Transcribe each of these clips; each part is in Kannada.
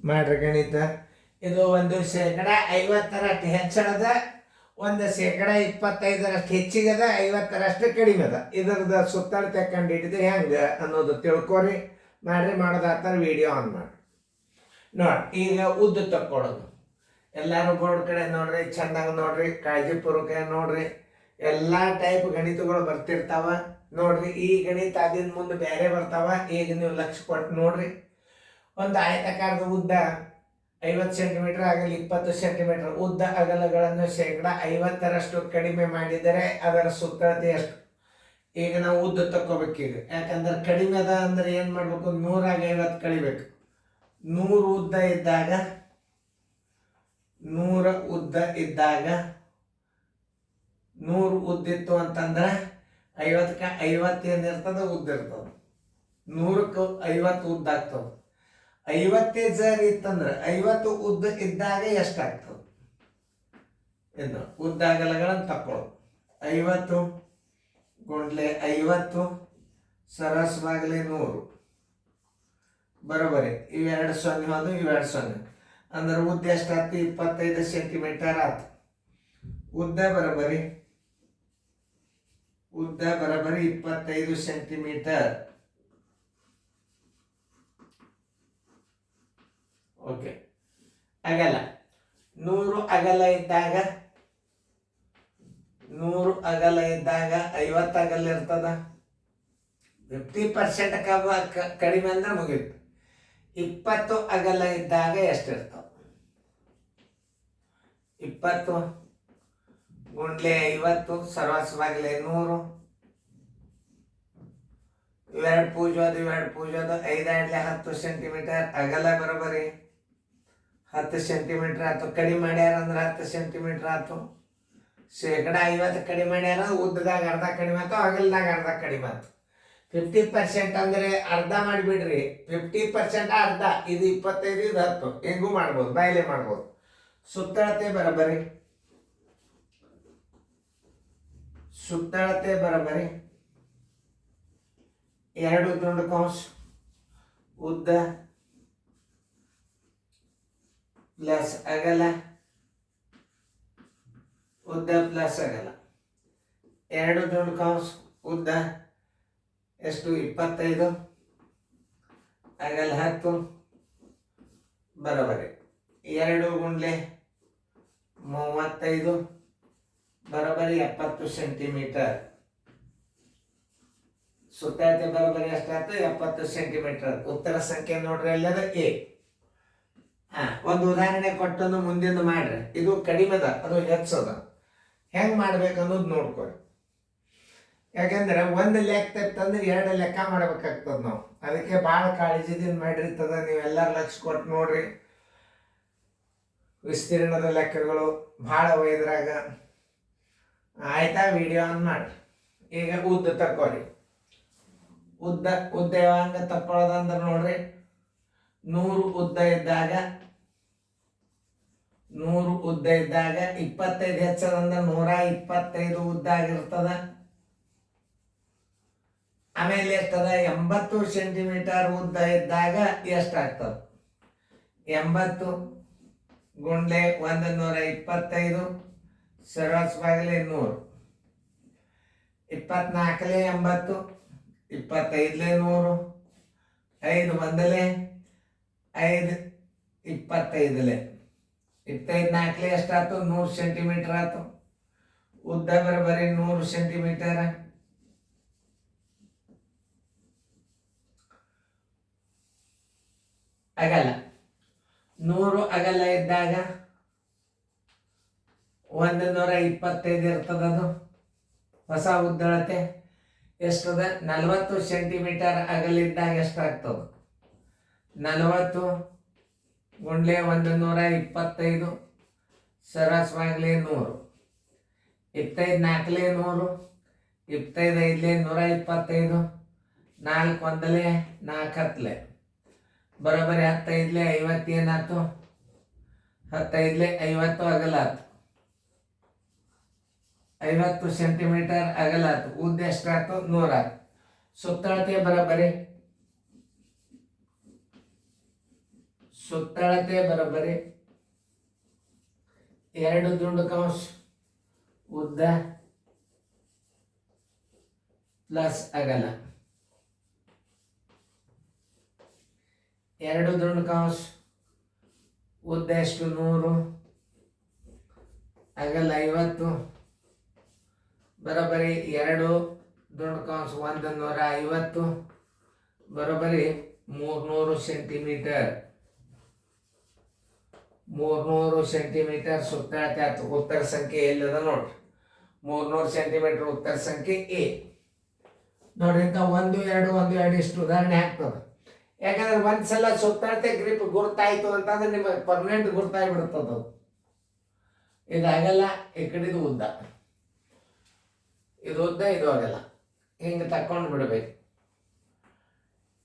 ಮಾಡ್ರಿ ಗಣಿತ. ಇದು ಒಂದು 50% ಹೆಚ್ಚಳದ, ಒಂದು 25% ಹೆಚ್ಚಿಗದ, 50ರಷ್ಟು ಕಡಿಮೆ ಅದ. ಇದರದ ಸುತ್ತಳತೆ ಕಂಡು ಹಿಡಿದು ಹೆಂಗೆ ಅನ್ನೋದು ತಿಳ್ಕೊರಿ. ಮಾಡ್ರಿ, ಮಾಡೋದಾಗ್ತಾರೆ ವಿಡಿಯೋ ಆನ್ ಮಾಡಿ ನೋಡಿ. ಈಗ ಉದ್ದ ತಕ್ಕೊಳ್ಳೋದು. ಎಲ್ಲರೂ ಬೋರ್ಡ್ ಕಡೆ ನೋಡ್ರಿ, ಚೆಂದಾಗಿ ನೋಡ್ರಿ, ಕಾಳಜಿಪೂರ್ವಕ ನೋಡ್ರಿ. ಎಲ್ಲ ಟೈಪ್ ಗಣಿತಗಳು ಬರ್ತಿರ್ತಾವ ನೋಡ್ರಿ. ಈ ಗಣಿತ ಅದಿನ ಮುಂದೆ ಬೇರೆ ಬರ್ತಾವ. ಈಗ ನೀವು ಲಕ್ಷ ಕೊಟ್ಟು ನೋಡ್ರಿ. ಒಂದು ಆಯತಾಕಾರದ ಉದ್ದ 50 ಸೆಂಟಿಮೀಟರ್ ಆಗಲಿ 20 ಸೆಂಟಿಮೀಟರ್ ಉದ್ದ ಅಗಲಗಳನ್ನು 50% ಕಡಿಮೆ ಮಾಡಿದರೆ ಅದರ ಸುತ್ತಳತೆ ಎಷ್ಟು? ಈಗ ನಾವು ಉದ್ದ ತಕ್ಕೋಬೇಕೀಗ. ಯಾಕಂದ್ರೆ ಕಡಿಮೆ ಅದ ಅಂದ್ರೆ ಏನು ಮಾಡಬೇಕು? 100 ಕಳಿಬೇಕು. 100 ಉದ್ದ ಇದ್ದಾಗ 100 ಉದ್ದಿತ್ತು ಅಂತಂದ್ರೆ 50ಕ್ಕೆ 50 ಏನಿರ್ತದ ಉದ್ದ ಇರ್ತದೆ. 100ಕ್ಕೆ 50 ಉದ್ದ ಆಗ್ತದೆ. 50 ಜರಿ ಇತ್ತಂದ್ರೆ 50 ಉದ್ದ ಇದ್ದಾಗ ಎಷ್ಟಾಗ್ತದೆ? ಇನ್ನು ಉದ್ದ ಅಗಲಗಳನ್ನು ತಕ್ಕೊಳ್ಳೋದು. 50 ಗುಂಡ್ಲೆ 50 ಸರಸವಾಗಲಿ 100 ಬರೋಬರಿ. ಇವೆರಡು 0 ಅದು, ಇವೆರಡು 0 ಅಂದ್ರೆ ಉದ್ದ ಎಷ್ಟಾಯ್ತು? 25 ಸೆಂಟಿಮೀಟರ್ ಆಯ್ತು. ಉದ್ದ ಬರೋಬರಿ 25 ಸೆಂಟಿಮೀಟರ್. ಓಕೆ. ಅಗಲ 100 ಅಗಲ ಇದ್ದಾಗ 50 ಅಗಲ ಇರ್ತದ. 50% ಕಡಿಮೆ ಅಂದ್ರೆ ಮುಗೀತು. 20 ಅಗಲ ಇದ್ದಾಗ ಎಷ್ಟಿರ್ತಾವ? 20 ಗುಂಡ್ಲೆ 50 ಸರ್ವಾಸವಾಗಲಿ 100. ಇವೆರಡು ಪೂಜೋದು 5 ಆಡ್ಲೆ 10 ಸೆಂಟಿಮೀಟರ್ ಅಗಲ ಬರೋಬರಿ 10 ಸೆಂಟಿಮೀಟರ್ ಆಯ್ತು. ಕಡಿಮೆ ಮಾಡ್ಯಾರ ಅಂದ್ರೆ 10 ಸೆಂಟಿಮೀಟರ್ ಆಯ್ತು. 50 ಕಡಿಮೆ ಮಾಡ್ಯಾರ, ಉದ್ದದಾಗ ಅರ್ಧ ಕಡಿಮೆ ಆಯ್ತು, ಅಗಲದಾಗ ಅರ್ಧ ಕಡಿಮೆ ಆಯ್ತು. 50% ಅಂದ್ರೆ ಅರ್ಧ ಮಾಡಿಬಿಡ್ರಿ. 50% ಅರ್ಧ. ಇದು 25, ಇದು 10. ಹೆಂಗೂ ಮಾಡ್ಬೋದು, ಬಾಯಲೆ ಮಾಡ್ಬೋದು. ಸುತ್ತಳತೆ ಬರೋಬರಿ 2 ದುಂಡು ಕೌಂಸ್ ಉದ್ದ ಪ್ಲಸ್ ಅಗಲ, ಉದ್ದ ಪ್ಲಸ್ ಅಗಲ. 2 ದುಂಡು ಕೌಂಸ್ ಉದ್ದ ಎಷ್ಟು? 25 ಅಗಲ 10 ಬರೋಬರಿ. 2 ಗುಂಡ್ಲೆ 35 ಬರೋಬರಿ 70 ಸೆಂಟಿಮೀಟರ್. ಸುತ್ತಳತೆ ಬರೋಬರಿ ಎಷ್ಟಾಯ್ತು? 70 ಸೆಂಟಿಮೀಟರ್. ಉತ್ತರ ಸಂಖ್ಯೆ ನೋಡ್ರಿ, ಎಲ್ಲದ ಎ. ಒಂದು ಉದಾಹರಣೆ ಕೊಟ್ಟನ್ನು ಮುಂದಿನ ಮಾಡ್ರಿ. ಇದು ಕಡಿಮೆದ, ಅದು ಹೆಚ್ಚದ. ಹೆಂಗ್ ಮಾಡ್ಬೇಕು ಅನ್ನೋದು ನೋಡ್ಕೊರಿ. ಯಾಕಂದ್ರೆ ಒಂದು ಲೆಕ್ಕ ತಪ್ಪಂದ್ರೆ 2 ಲೆಕ್ಕ ಮಾಡ್ಬೇಕಾಗ್ತದ ನಾವು. ಅದಕ್ಕೆ ಭಾಳ ಕಾಳಜಿದಿಂದ ಮಾಡಿರ್ತದ. ನೀವೆಲ್ಲರೂ ಲಕ್ಷ ಕೊಟ್ಟು ನೋಡ್ರಿ. ವಿಸ್ತೀರ್ಣದ ಲೆಕ್ಕಗಳು ಭಾಳ ಒಯ್ದ್ರಾಗ. ಆಯ್ತಾ? ವಿಡಿಯೋ ಆನ್ ಮಾಡಿ. ಈಗ ಉದ್ದ ತಕ್ಕೋರಿ. ಉದ್ದ ಯಾವಾಗ ತಕ್ಕೊಳ್ಳೋದಂದ್ರೆ ನೋಡ್ರಿ, 100 ಉದ್ದ ಇದ್ದಾಗ 25 ಹೆಚ್ಚದಂದ್ರೆ 125 ಉದ್ದ ಆಗಿರ್ತದ. ಆಮೇಲೆ ಎಷ್ಟದ? 80 ಸೆಂಟಿಮೀಟರ್ ಉದ್ದ ಇದ್ದಾಗ ಎಷ್ಟಾಗ್ತದ? 80 ಗುಂಡ್ಲೆ 125 ಸರ್ವಾಸವಾಗಲಿ 100. 24 80 25 100. 5 1 5 25 25 ಎಷ್ಟಾಯ್ತು? 100 ಸೆಂಟಿಮೀಟರ್ ಆಯ್ತು. ಉದ್ದ ಬರೋಬರಿ 100 ಸೆಂಟಿಮೀಟರ್. ಅಗಲ 100 ಅಗಲ ಇದ್ದಾಗ 125 ಇರ್ತದದು. ಹೊಸ ಉದ್ದಳತೆ ಎಷ್ಟದ? 40 ಸೆಂಟಿಮೀಟರ್ ಅಗಲಿದ್ದಾಗ ಎಷ್ಟಾಗ್ತದೆ? 40 ಗುಂಡ್ಲೆ 125 ಸರಾಸವಾಗಲಿ 100. 25 4 100. 25 5 125. 4 1 4 10 ಬರೋಬರಿ 15 50 ಏನಾಯ್ತು? 15 50 ಅಗಲಾತು. 50 ಸೆಂಟಿಮೀಟರ್ ಅಗಲಾತು. ಉದ್ದ ಎಷ್ಟಾಯ್ತು? 100 ಆಯ್ತು. ಸುತ್ತಳತೆ ಬರೋಬರಿ ಸುತ್ತಳತೆ ಬರೋಬ್ಬರಿ 2 ದುಂಡು ಕಂಸ ಉದ್ದ ಪ್ಲಸ್ ಅಗಲ. 2 ದುಂಡು ಕಂಸ ಉದ್ದ ಎಷ್ಟು 100, ಅಗಲ 50 ಬರೋಬ್ಬರಿ 2 ದುಂಡು ಕಂಸ 150 ಬರೋಬ್ಬರಿ 300 ಸೆಂಟಿಮೀಟರ್. 300 ಸೆಂಟಿಮೀಟರ್ ಸುತ್ತಳತೆ ಆಯ್ತು. ಉತ್ತರ ಸಂಖ್ಯೆ ಎಲ್ಲದ ನೋಡ್ರಿ. 300 ಸೆಂಟಿಮೀಟರ್ ಉತ್ತರ ಸಂಖ್ಯೆ ಎ ನೋಡ್ರಿ. ಇಂಥ 1 2 1 2 ಇಷ್ಟು ಉದಾಹರಣೆ ಆಗ್ತದೆ. ಯಾಕಂದ್ರೆ ಒಂದ್ಸಲ ಸುತ್ತಳತೆ ಗ್ರಿಪ್ ಗುರ್ತಾಯ್ತು ಅಂತಂದ್ರೆ ನಿಮಗೆ ಪರ್ಮನೆಂಟ್ ಗುರ್ತಾಗಿ ಬಿಡ್ತದ. ಇದಾಗಲ್ಲ, ಈ ಕಡೆದು ಉದ್ದ, ಇದು ಉದ್ದ, ಇದು ಆಗಲ್ಲ, ಹಿಂಗೆ ತಕೊಂಡು ಬಿಡ್ಬೇಕು.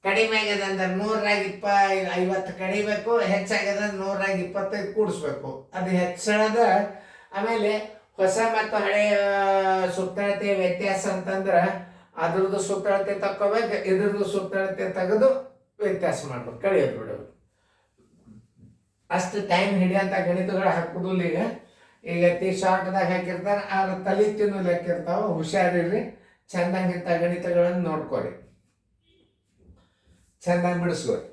ಕಡಿಮೆ ಆಗ್ಯದ ಅಂದ್ರೆ 100 ಕಡಿಬೇಕು, ಹೆಚ್ಚಾಗ್ಯದ 125 ಕೂಡಿಸ್ಬೇಕು. ಅದು ಹೆಚ್ಚಳದ. ಆಮೇಲೆ ಹೊಸ ಮತ್ತು ಹಳೆಯ ಸುತ್ತಳತೆ ವ್ಯತ್ಯಾಸ ಅಂತಂದ್ರೆ ಅದ್ರದ್ದು ಸುತ್ತಳತೆ ತಕ್ಕೋಬೇಕು, ಇದ್ರದ್ದು ಸುತ್ತಳತೆ ತೆಗೆದು ವ್ಯತ್ಯಾಸ ಮಾಡ್ಬೇಕು, ಕಡಿಯೋದು ಬಿಡಬೇಕು. ಅಷ್ಟು ಟೈಮ್ ಹಿಡಿಯಂತ ಗಣಿತಗಳು ಹಾಕುದಿಲ್ಲ. ಈಗ ಶಾರ್ಟ್ದಾಗ ಹಾಕಿರ್ತಾರೆ, ಆದ್ರೆ ತಲೆ ತಿನ್ನು ಲೆಕ್ಕ ಇರ್ತಾವ. ಹುಷಾರಿರ್ರಿ, ಚಂದಂಗಿಂತ ಗಣಿತಗಳನ್ನು ನೋಡ್ಕೊರಿ, ಚಂದಾಗಿ ಬಿಡಿಸ್ಕೊರಿ.